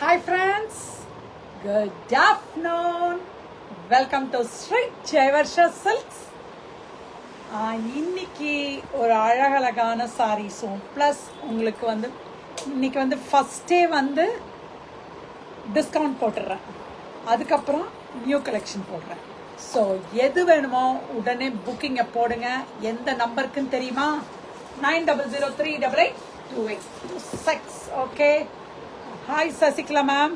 Hi friends, good afternoon. Welcome to Sri Jaivarsha Silks. இன்னைக்கு ஒரு அழகழகான சாரீஸும் ப்ளஸ் உங்களுக்கு வந்து இன்னைக்கு வந்து ஃபஸ்ட்டே வந்து டிஸ்கவுண்ட் போட்டுடுறேன், அதுக்கப்புறம் நியூ கலெக்ஷன் போடுறேன். ஸோ எது வேணுமோ உடனே புக்கிங்கை போடுங்க. எந்த நம்பருக்குன்னு தெரியுமா? 9003882826. ஓகே. Hi Sasikala ma'am.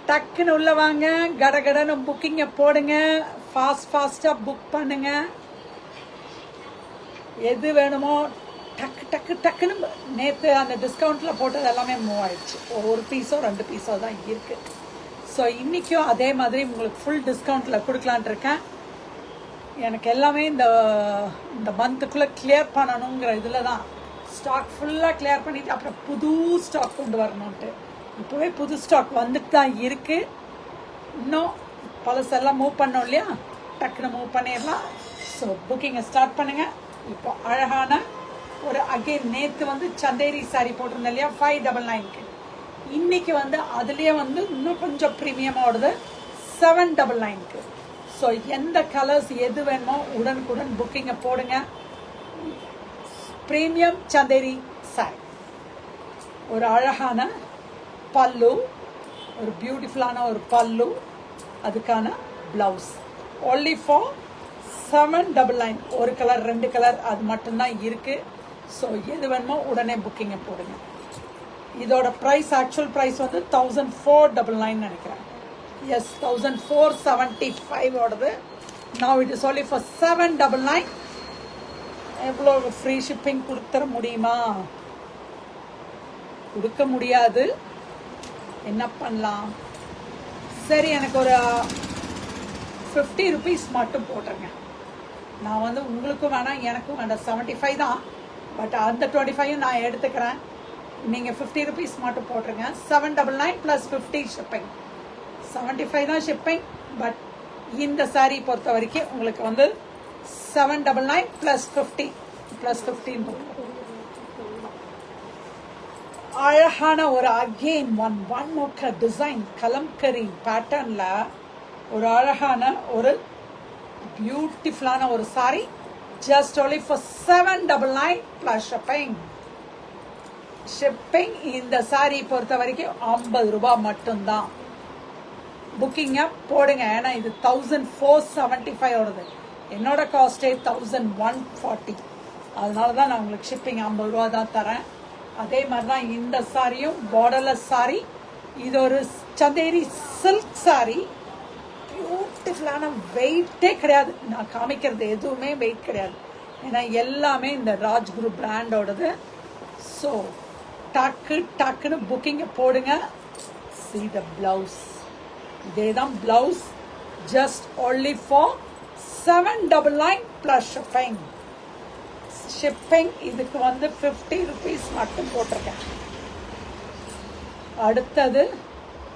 டக்குன்னு உள்ள வாங்க, கடகடன்னு புக்கிங்கை போடுங்க, ஃபாஸ்ட்டாக புக் பண்ணுங்க. எது வேணுமோ டக்குன்னு நேற்று அந்த டிஸ்கவுண்ட்டில் போட்டது எல்லாமே மூவ் ஆயிடுச்சு. ஒரு பீஸோ 2 பீஸோ தான் இருக்குது. ஸோ இன்றைக்கும் அதே மாதிரி உங்களுக்கு ஃபுல் டிஸ்கவுண்ட்டில் கொடுக்கலான் இருக்கேன். எனக்கு எல்லாமே இந்த மந்த்துக்குள்ளே கிளியர் பண்ணணுங்கிற இதில் தான் ஸ்டாக் ஃபுல்லாக கிளியர் பண்ணிவிட்டு அப்புறம் புது ஸ்டாக் கொண்டு வரணுன்ட்டு. இப்போவே புது ஸ்டாக் வந்துட்டு தான் இருக்குது. இன்னும் பழசெல்லாம் மூவ் பண்ணோம் இல்லையா, டக்குன்னு மூவ் பண்ணிடலாம். ஸோ புக்கிங்கை ஸ்டார்ட் பண்ணுங்கள். இப்போ அழகான ஒரு அகெயின் நேற்று வந்து சந்தேரி சாரீ போட்டிருந்தேன் இல்லையா 599க்கு. இன்றைக்கி வந்து அதுலேயே வந்து இன்னும் கொஞ்சம் ப்ரீமியமாக ஓடுது 799க்கு. ஸோ எந்த கலர்ஸ் எது வேணுமோ உடனுக்குடன் புக்கிங்கை போடுங்க. ப்ரீமியம் சந்தேரி சாரி, ஒரு அழகான பல்லு, ஒரு பியூட்டிஃபுல்லான ஒரு பல்லு, அதுக்கான ப்ளவுஸ். Only for 799. ஒரு கலர் 2 கலர் அது மட்டும்தான் இருக்குது. ஸோ எது வேணுமோ உடனே புக்கிங்கை போடுங்க. இதோட ப்ரைஸ் ஆக்சுவல் ப்ரைஸ் வந்து 1499 நினைக்கிறேன். எஸ், 1475 ஓடுது. Now it is only for 799. எவ்வளோ ஃப்ரீ ஷிப்பிங் கொடுத்துட முடியுமா? கொடுக்க முடியாது. என்ன பண்ணலாம்? சரி, எனக்கு ஒரு 50 rupees மட்டும் போட்டுருங்க. நான் வந்து உங்களுக்கும் வேணாம் எனக்கும் வேண்டாம், 75 தான். பட் அந்த 25 நான் எடுத்துக்கிறேன். நீங்கள் 50 rupees மட்டும் போட்டுருங்க. 799 + 50 ஷிப்பிங். 75 தான் ஷிப்பிங். பட் இந்த சாரீ பொறுத்த வரைக்கும் உங்களுக்கு வந்து 799 + 50 + 15. அழகான ஒரு அகெயின் ஒன் மோக்க டிசைன் கலம்கரி பேட்டர்னில் ஒரு அழகான ஒரு பியூட்டிஃபுல்லான ஒரு sari. Just only for 799 + shipping. இந்த சாரீ பொறுத்த வரைக்கும் 50 ரூபாய் மட்டும்தான். புக்கிங்கை போடுங்க. ஏன்னா இது 1475 ஓடுது. என்னோட காஸ்டே 1140. அதனால தான் நான் உங்களுக்கு ஷிப்பிங் 50 ரூபா தான் தரேன். அதே மாதிரி தான் இந்த சாரியும் பார்டர்லெஸ் சாரி. இது ஒரு சந்தேரி சில்க் சாரி. பியூட்டிஃபுல்லான, வெயிட்டே கிடையாது. நான் காமிக்கிறது எதுவுமே வெயிட் கிடையாது. ஏன்னா எல்லாமே இந்த ராஜ்குரு பிராண்டோடது. ஸோ டக்குன்னு புக்கிங்கை போடுங்க. see the blouse. இதே தான் blouse. Just only for 799 + shipping. இதுக்கு வந்து 50 rupees மட்டும் போட்டிருக்கேன். அடுத்தது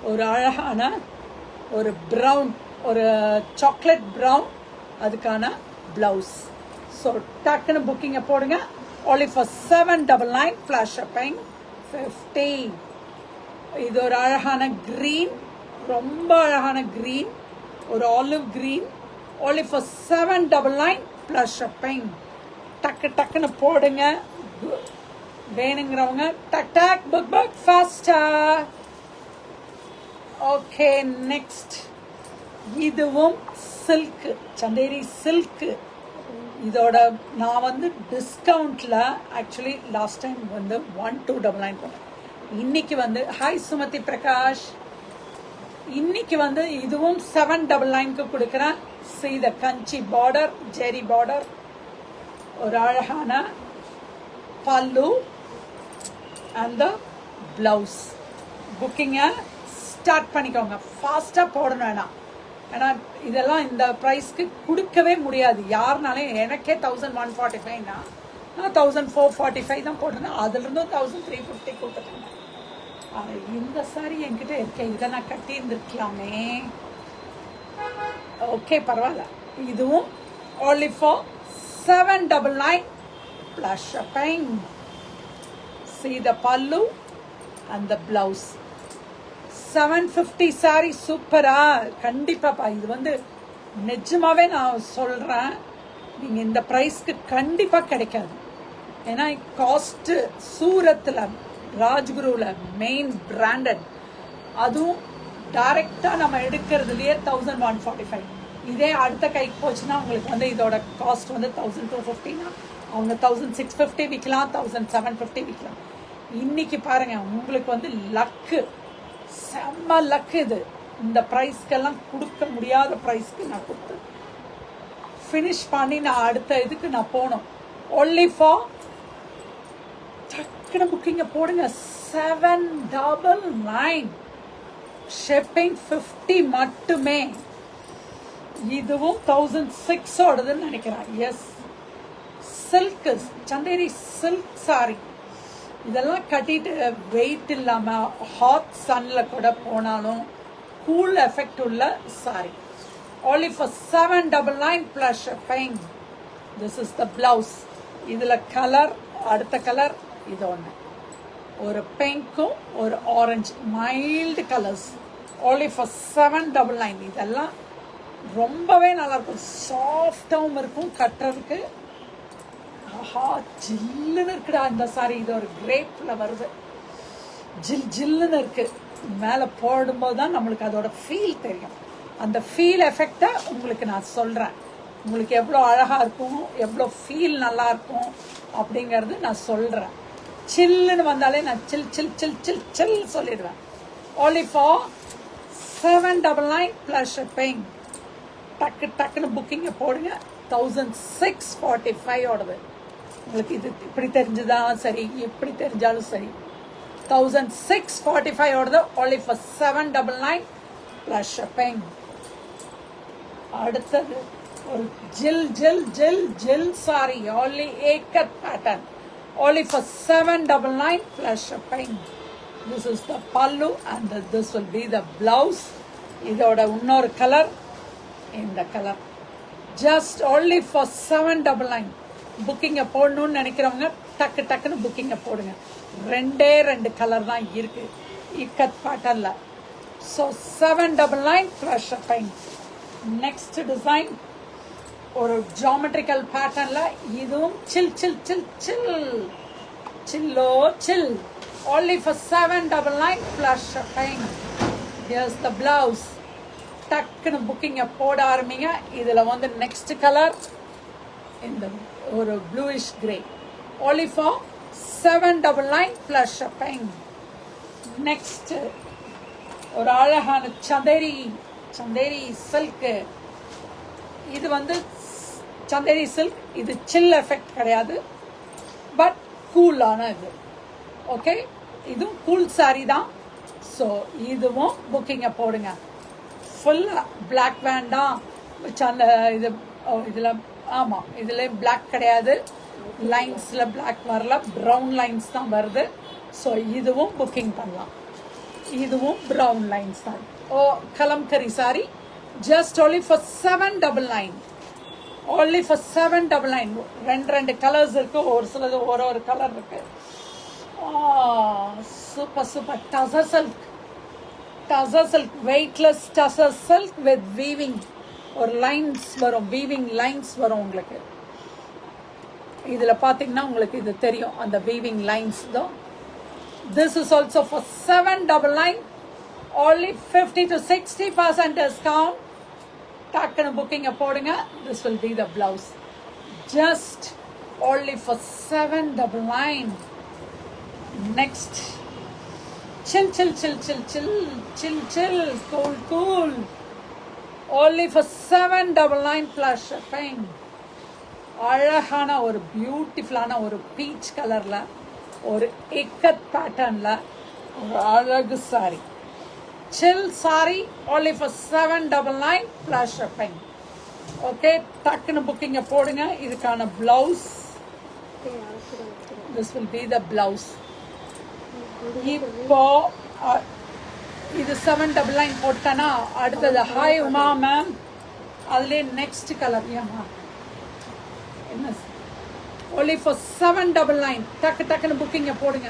ஒரு அழகான ஒரு ப்ரௌன், ஒரு சாக்லேட் ப்ரௌன், அதுக்கான ப்ளவுஸ். ஸோ டக்குன்னு புக்கிங்கை போடுங்க. only for 799 + shipping 50. இது ஒரு அழகான க்ரீன், ரொம்ப அழகான க்ரீன், ஒரு olive green. only for 799 + shipping. டக்குன்னு போடுங்க. வேணுங்கிறவங்க டக் புக் ஃபாஸ்டா. ஓகே, நெக்ஸ்ட் இதுவும் சில்க்கு, சந்தேரி சில்க்கு. இதோட நான் வந்து டிஸ்கவுண்ட்டில் ஆக்சுவலி லாஸ்ட் டைம் வந்து 1299 போட்டேன். இன்னைக்கு வந்து ஹாய் சுமதி பிரகாஷ். இன்னைக்கு வந்து இதுவும் 799க்கு கொடுக்குறேன். see the கஞ்சி பார்டர், ஜெரி பார்டர், ஒரு அழகான பல்லு அண்ட் ப்ளவுஸ். புக்கிங்கை ஸ்டார்ட் பண்ணிக்கோங்க. ஃபாஸ்ட்டாக போடணும். ஏன்னா இதெல்லாம் இந்த ப்ரைஸ்க்கு கொடுக்கவே முடியாது யாருனாலும். எனக்கே 1145னா நான் 1445 தான் போட்டிருந்தேன். அதுலேருந்தும் 1350 கொடுத்துருந்தேன். ஆனால் இந்த சாரி என்கிட்ட இருக்கேன், இதை நான் கட்டி இருந்திருக்கலாமே. ஓகே, பரவாயில்ல. இதுவும் only for 799 plus shipping. See the pallu and the blouse. 750 saree சூப்பரா கண்டிப்பாப்பா. இது வந்து நிஜமாவே நான் சொல்றேன், நீங்க இந்த பிரைஸ்க்கு கண்டிப்பா கிடைக்காது. ஏன்னா காஸ்ட் சூரத்தில் ராஜ்குருவில் மெயின் பிராண்டட், அதுவும் டைரக்டா நம்ம எடுக்கிறதுலயே 1145. இதே அடுத்த கைக்கு போச்சுன்னா உங்களுக்கு வந்து இதோட காஸ்ட் வந்து 1250, அவங்க 1650 விற்கலாம், 1750 விற்கலாம். இன்னைக்கு பாருங்க உங்களுக்கு வந்து லக்கு, செம்ம லக்கு. இது இந்த ப்ரைஸ்க்கெல்லாம் கொடுக்க முடியாத ப்ரைஸ்க்கு நான் கொடுத்து ஃபினிஷ் பண்ணி நான் அடுத்த இதுக்கு நான் போனோம். ஒன்லி ஃபார் டக்குனு புக்கிங்க போடுங்க. 799 ஷிப்பிங் 50 மட்டுமே. இதுவும் 1600 நினைக்கிறேன். Yes, silk Chanderi silk sari. இதெல்லாம் கட்டிட்டு வெயிட் இல்லாம ஹாட் சன்ல கூட போனாலும் கூல் எஃபெக்ட் உள்ள sari. only for 799 plus shipping. This is the blouse. இதுல கலர், அடுத்த கலர் இது ஒன்று, ஒரு பிங்க்கும் ஒரு orange, mild colours. only for 799. இதெல்லாம் ரொம்பவே நல்லா இருக்கும், சாஃப்டாகவும் இருக்கும் கட்டுறதுக்கு. ஆஹா, ஜில்லுன்னு இருக்குடா இந்த சாரி. இது ஒரு கிரேப்ல வருது, ஜில் ஜில்லுன்னு இருக்கு. மேலே போடும்போது தான் நம்மளுக்கு அதோட ஃபீல் தெரியும். அந்த ஃபீல் எஃபெக்டை உங்களுக்கு நான் சொல்கிறேன். உங்களுக்கு எவ்வளோ அழகாக இருக்கும், எவ்வளோ ஃபீல் நல்லா இருக்கும் அப்படிங்கிறது நான் சொல்கிறேன். சில்லுன்னு வந்தாலே நான் சில் சில் சில் சில் சில் சொல்லிடுவேன். only for 799 plus shipping. டக்கு டக்குன்னு புக்கிங்கை போடுங்க. 1645 ஓடுது. உங்களுக்கு இது இப்படி தெரிஞ்சுதான் சரி, எப்படி தெரிஞ்சாலும் சரி, 1645 ஓடுது. only for 799 plus shipping. அடுத்தது ஒரு ஜில் ஜில் ஜில் ஜில் sari, only ikat pattern, only for 799 plus shipping. This is the pallu and this will be the blouse. இதோட இன்னொரு கலர், இந்த கலர். just only for 799. புக்கிங்கை போடணும்னு நினைக்கிறவங்க டக்கு டக்குன்னு புக்கிங்கை போடுங்க. ரெண்டு கலர் தான் இருக்கு இக்கத் பேட்டர்ன்ல. So 799 plus shipping. Next design ஒரு ஜாமெட்ரிக்கல் பேட்டர்ன்ல, இதுவும் சில் சில் சில் சில் சில்லோ சில். only for 799 plus shipping. here's the blouse. டக்குன்னு புக்கிங்கை போட ஆரம்பிங்க. இதுல வந்து நெக்ஸ்ட் கலர் இந்த ஒரு bluish grey. only for 799 plus shipping. Next ஒரு அழகான சந்தேரி சில்க். இது வந்து சந்தேரி சில்க். இது சில் எஃபெக்ட் கிடையாது, பட் கூலான இது. ஓகே, இதுவும் கூல் சாரி தான். ஸோ இதுவும் புக்கிங்கை போடுங்க. ஃபுல்லாக பிளாக் வேண்டாம், இது இதில் ஆமாம், இதில் பிளாக் கிடையாது, லைன்ஸில் பிளாக் வரல, ப்ரௌன் லைன்ஸ் தான் வருது. ஸோ இதுவும் புக்கிங் பண்ணலாம். இதுவும் ப்ரௌன் லைன்ஸ் தான். Oh, Kalamkari sari. Just only for 799. only for 799. ரெண்டு கலர்ஸ் இருக்கு, ஒரு சிலது ஒரு கலர் இருக்கு. Super super. Tussar silk, weightless tussar silk with weaving. ஒரு லைன்ஸ் வரும், வீவிங் லைன்ஸ் வரும் உங்களுக்கு. இதுல பாத்தீங்கன்னா உங்களுக்கு இது தெரியும், அந்த வீவிங் லைன்ஸ் தான். This is also for 799. only 50 to 60% discount. டக்குனு புக்கிங்கை போடுங்க. This will be the blouse. just only for 799. next, chill chill chill chill chill chill chill cool. only for 799 plus shipping. அழகான ஒரு பியூட்டிஃபுல்லான ஒரு பீச் கலர்ல, ஒரு இக்கத் பேட்டர்ன்ல ஒரு அழகு sorry, chill sorry. only for 799 plus shipping. Okay, டக்குன்னு புக்கிங்கை போடுங்க. இதுக்கான blouse, this will be the blouse. இப்போ இது 799 போட்டனா, அடுத்தது ஹாய் உமா மேம், அதுலேயே நெக்ஸ்ட் கலர். ஏமா என்ன only for 799. டக்கு டக்குன்னு புக்கிங்க போடுங்க.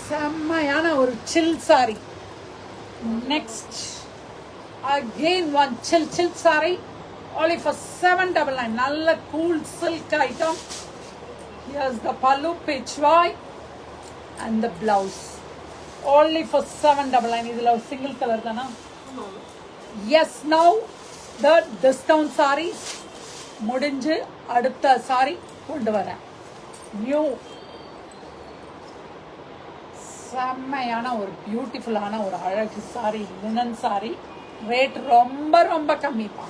செம்மையான ஒரு சில் saree. Next, again one chill saree, only for 799. நல்ல cool silk item. Here's the pallu, pitchwai, and the blouse. Only for 799. இதுல ஒரு single color தானா? Yes, now the discount sarees முடிஞ்சு அடுத்த saree கொண்டு வரேன். நியூ செம்மையான ஒரு பியூட்டிஃபுல்லான ஒரு அழகு சாரி, லினன் சாரி. ரேட் ரொம்ப ரொம்ப கம்மிப்பா.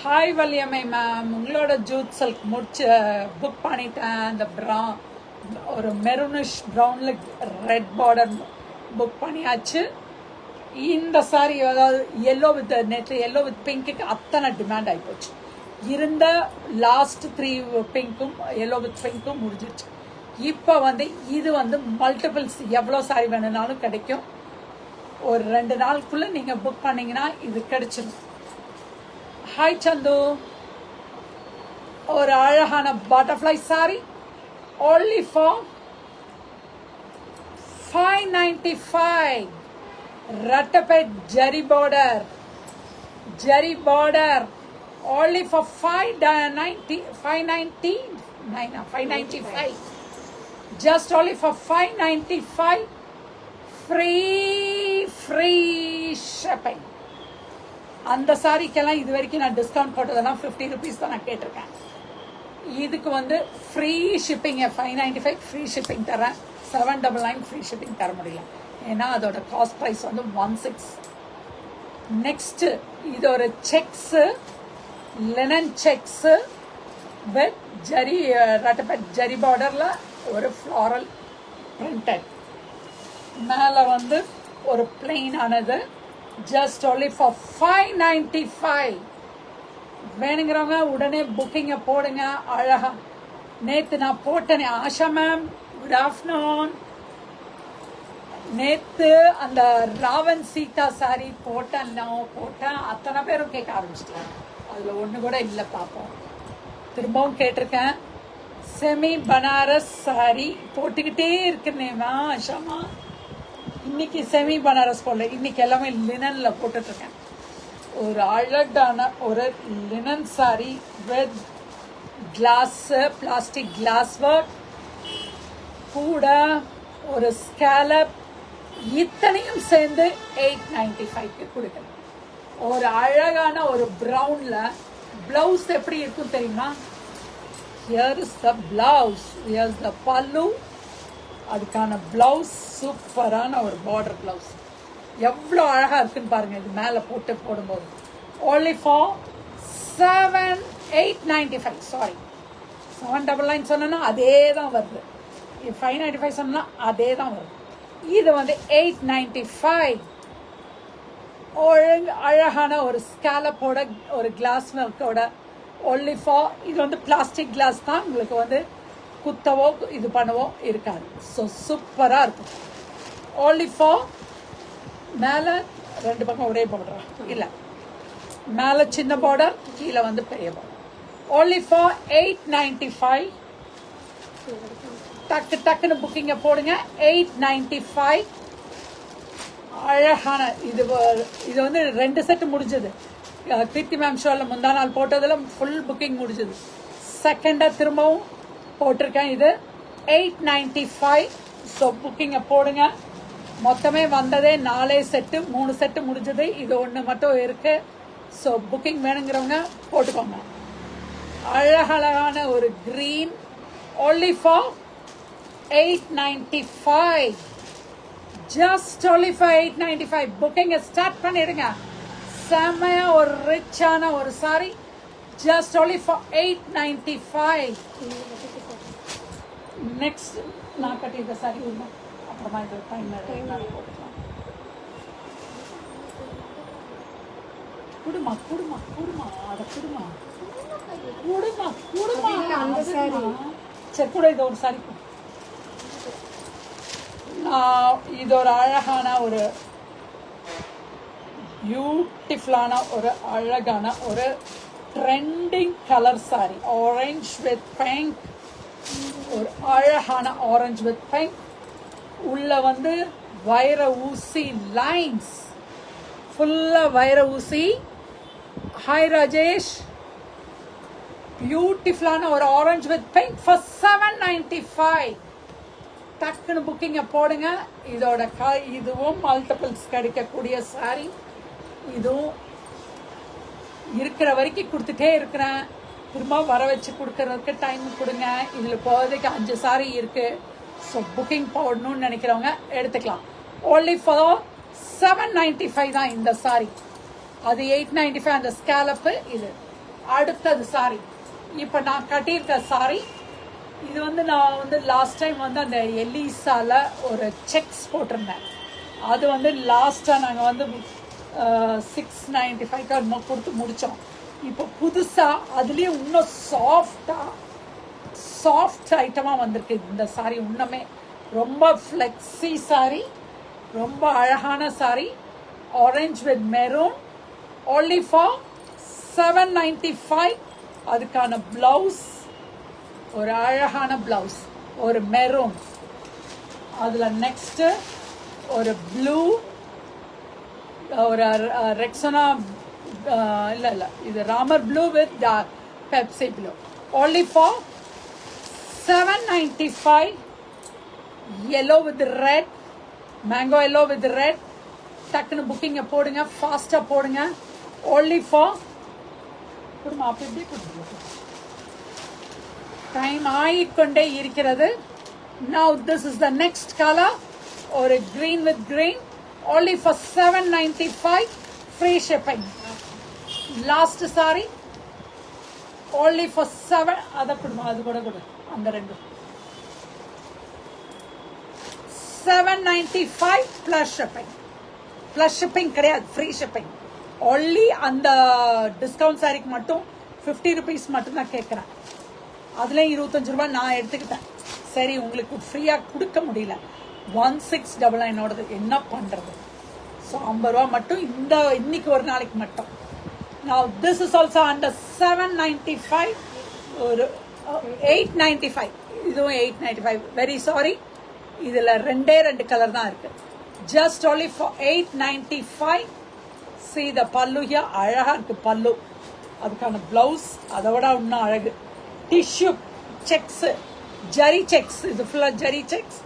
ஹாய் வலியம்மை மேம், உங்களோட ஜூட் சில்க் முடிச்சு புக் பண்ணிட்டேன். அந்த ஒரு மெரூனிஷ் ப்ரௌனில் ரெட் பார்டர் புக் பண்ணியாச்சு. இந்த சாரி அதாவது எல்லோ வித் நேற்று எல்லோ வித் பிங்க்குக்கு அத்தனை டிமாண்ட் ஆகிப்போச்சு. இருந்த லாஸ்ட் 3 பிங்க்கும் எல்லோ வித் பிங்க்கும் முடிஞ்சிருச்சு. இப்போ இது மல்டிபிள்ஸ் எவ்வளோ சாரி வேணும்னாலும் கிடைக்கும். ஒரு 2 நாளுக்குள்ளே நீங்கள் புக் பண்ணிங்கன்னா இது கிடைச்சிடும். ஹாய் சந்து, ஒரு அழகான butterfly sorry, only for 595. Rattapet Jerry border, only for 595. Just only for 595. Free shipping. அந்த சாரிக்கெல்லாம் இது வரைக்கும் நான் டிஸ்கவுண்ட் போட்டதெல்லாம் 50 rupees தான் நான் கேட்டிருக்கேன். இதுக்கு ஃப்ரீ ஷிப்பிங் 595 ஃப்ரீ ஷிப்பிங் தரேன். 799 ஃப்ரீ ஷிப்பிங் தர முடியல, ஏன்னா அதோட காஸ்ட் ப்ரைஸ் 16. நெக்ஸ்ட் இது ஒரு checks, linen checks with zari ரட்டப்பட் ஜரி பார்டரில் ஒரு ஃப்ளாரல் பிரிண்டட். மேலே ஒரு பிளெயின் ஆனது. Just only for 595. வேணுங்கிறவங்க உடனே புக்கிங்கை போடுங்க. அழகா நேற்று நான் போட்டேனே ஆஷா மேம், குட் ஆஃப்டர்நூன். நேற்று அந்த ராவன் சீதா சாரி போட்டேன், அத்தனை பேரும் கேட்க ஆரம்பிச்சிட்டேன். அதில் ஒன்று கூட இல்லை. பார்ப்போம், திரும்பவும் கேட்டிருக்கேன். செமி பனாரஸ் சாரி போட்டுக்கிட்டே இருக்குன்னேம்மா ஆஷாமா. இன்னைக்கு செமி பனாரஸ் போடல, இன்னைக்கு எல்லாமே லினனில் போட்டுட்ருக்கேன். ஒரு அழகான ஒரு linen sorry with class, plastic class work கூட ஒரு ஸ்கேலப், இத்தனையும் சேர்ந்து 895க்கு கொடுக்குறேன். ஒரு அழகான ஒரு ப்ரௌனில் ப்ளவுஸ் எப்படி இருக்கும் தெரியுமா? Here is the blouse, here's the pallu. அதுக்கான ப்ளவுஸ் சூப்பரான ஒரு பார்டர் ப்ளவுஸ். எவ்வளோ அழகாக இருக்குன்னு பாருங்கள் இது மேலே போடும்போது. only for 895. சாரி, 799 சொன்னா அதே தான் வருது. 595 சொன்னா அதே தான் வருது. இது 895. அழகான ஒரு ஸ்கேலப்போட ஒரு கிளாஸ் ஒர்க்கோட only for. இது பிளாஸ்டிக் கிளாஸ் தான், உங்களுக்கு குத்தவோ இது பண்ணவோ இருக்காது. ஸோ சூப்பராக இருக்கும். only for மேலே 2 பக்கம் ஒரே பார்டர் இல்லை, மேலே சின்ன பார்டர், கீழே பெரிய பார்டர். only for 895. டக்குன்னு புக்கிங்கை போடுங்க. 895. அழகான இது 2 செட்டு முடிஞ்சது. கீர்த்தி மேம் ஷோவில் முந்தா நாள் போட்டதில் ஃபுல் புக்கிங் முடிஞ்சது. செகண்டாக திரும்பவும் போட்டிருக்கேன். இது 895. ஸோ புக்கிங்கை போடுங்க. மொத்தமே வந்ததே 4 செட்டு, 3 செட்டு முடிஞ்சது, இது 1 மட்டும் இருக்கு. ஸோ புக்கிங் வேணுங்கிறவங்க போட்டுக்கோங்க. அழகழகான ஒரு green, only for 895. Just only for 895. புக்கிங்கை ஸ்டார்ட் பண்ணிடுங்க. செம்மையா ஒரு ரிச்சான ஒரு sari. Just only for 895. Next நான் கட்டியிருக்க சாரி அப்புறமா இது போட்டுக்கலாம். குடுமா அதை குடுமா அந்த சாரி. சரி கூட இது ஒரு சாரி. இது ஒரு அழகான ஒரு பியூட்டிஃபுல்லான ஒரு அழகான ஒரு trending colour sorry, orange with pink. ஒரு அழகான ஆரஞ்ச் வித் பிங்க். உள்ள வந்து வைர ஊசி லைன்ஸ், ஃபுல்லா வைர ஊசி. ஹாய் ராஜேஷ், பியூட்டிஃபுல்லான ஒரு ஆரஞ்ச் வித் பிங்க் ஃபார் 795. டக்குன்னு புக்கிங்கை போடுங்க. இதோட இதுவும் மல்டிபிள்ஸ் கிடைக்கக்கூடிய சாரி. இதுவும் இருக்கிற வரைக்கும் கொடுத்துட்டே இருக்கிறேன். திரும்ப வர வச்சு கொடுக்கறதுக்கு டைம் கொடுங்க. இதில் போகிறதுக்கு 5 சாரி இருக்குது. ஸோ புக்கிங் போடணும்னு நினைக்கிறவங்க எடுத்துக்கலாம். ஓன்லி ஃபார் 795 தான் இந்த சாரி. அது 895 அந்த ஸ்கேலப்பு. இது அடுத்தது சாரி. இப்போ நான் கட்டியிருக்க சாரி இது வந்து நான் வந்து லாஸ்ட் டைம் வந்து அந்த எலிசால ஒரு செக்ஸ் போட்டிருந்தேன். அது வந்து லாஸ்ட்டாக நாங்கள் வந்து 695 கொடுத்து முடித்தோம். இப்போ புதுசாக அதுலேயும் இன்னும் சாஃப்ட் ஐட்டமாக வந்திருக்கு இந்த சாரி. இன்னுமே ரொம்ப ஃப்ளெக்ஸி சாரி, ரொம்ப அழகான sorry. Orange with maroon, only for 795. அதுக்கான பிளவுஸ் ஒரு அழகான பிளவுஸ், ஒரு மெரூன். அதில் நெக்ஸ்ட்டு ஒரு ப்ளூ, ஒரு ரெக்ஸனா இல்லை இது Ramar blue with Pepsi blue. only for 795. yellow with red, mango yellow with red. டக்குன்னு புக்கிங்கை போடுங்க, ஃபாஸ்ட்டாக போடுங்க. only for டைம் ஆகிக்கொண்டே இருக்கிறது. now this is the next color, ஒரு green with green, only for 795. free shipping. last saree only for 7. அதை கொடுமா, அது கூட கொடு, அந்த ரெண்டு 795 plus shipping. plus shipping கிடையாது, free shipping. only அந்த டிஸ்கவுண்ட் சாரிக்கு மட்டும் 50 rupees மட்டும்தான் கேட்குறேன். அதுலேயும் 25 ரூபாய் நான் எடுத்துக்கிட்டேன். சரி, உங்களுக்கு ஃப்ரீயாக கொடுக்க முடியல. 1699 என்ன பண்ணுறது? ஸோ 50 ரூபா மட்டும் இன்னைக்கு ஒரு நாளைக்கு மட்டும். Now this is also under 795. ஒரு 895. இதுவும் 895. வெரி சாரி, இதில் 2 கலர் தான் இருக்குது. just only for 895. see the pallu here, அழகாக இருக்குது பல்லு. அதுக்கான ப்ளவுஸ் அதை விட இன்னும் அழகு. டிஷ்யூ செக்ஸு, ஜரி செக்ஸ், இது ஃபுல்லாக ஜரி செக்ஸ்.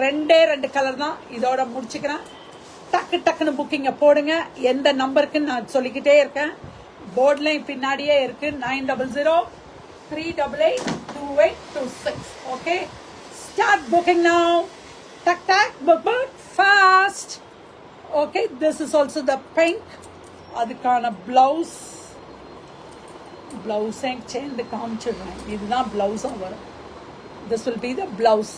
2 கலர் தான். இதோட முடிச்சுக்கிறேன். டக்குன்னு புக்கிங்கை போடுங்க. எந்த நம்பருக்குன்னு நான் சொல்லிக்கிட்டே இருக்கேன். போர்ட்லையும் பின்னாடியே இருக்குது. 900-388-2826. Okay, start booking now. book fast. okay, this is also the pink. அதுக்கான ப்ளவுஸ் சேர்ந்து காமிச்சிடுறேன். இதுதான் ப்ளவுஸும் வரும். this will be the blouse.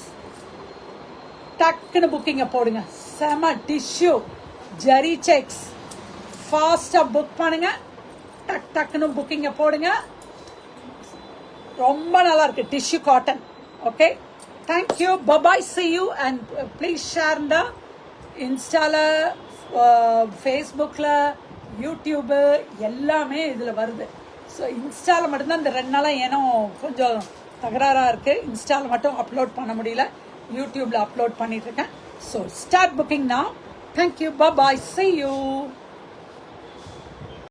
டக்குன்னு புக்கிங்கை போடுங்க. செம டிஷ்யூ ஜரி செக்ஸ். ஃபாஸ்ட்டாக புக் பண்ணுங்க. டக்குன்னு புக்கிங்கை போடுங்க. ரொம்ப நல்லா இருக்கு. Tissue cotton. Okay, thank you. Bye bye, see you and please share இந்த இன்ஸ்டாவில், ஃபேஸ்புக்கில், யூடியூபு எல்லாமே இதில் வருது. ஸோ இன்ஸ்டாவில் மட்டும்தான் இந்த 2 நாளாக ஏனோ கொஞ்சம் தகராறாக இருக்குது. இன்ஸ்டாவில் மட்டும் அப்லோட் பண்ண முடியல, யூடியூப்பில் அப்லோட் பண்ணிகிட்ருக்கேன். So start booking now. Thank you. Bye bye, see you.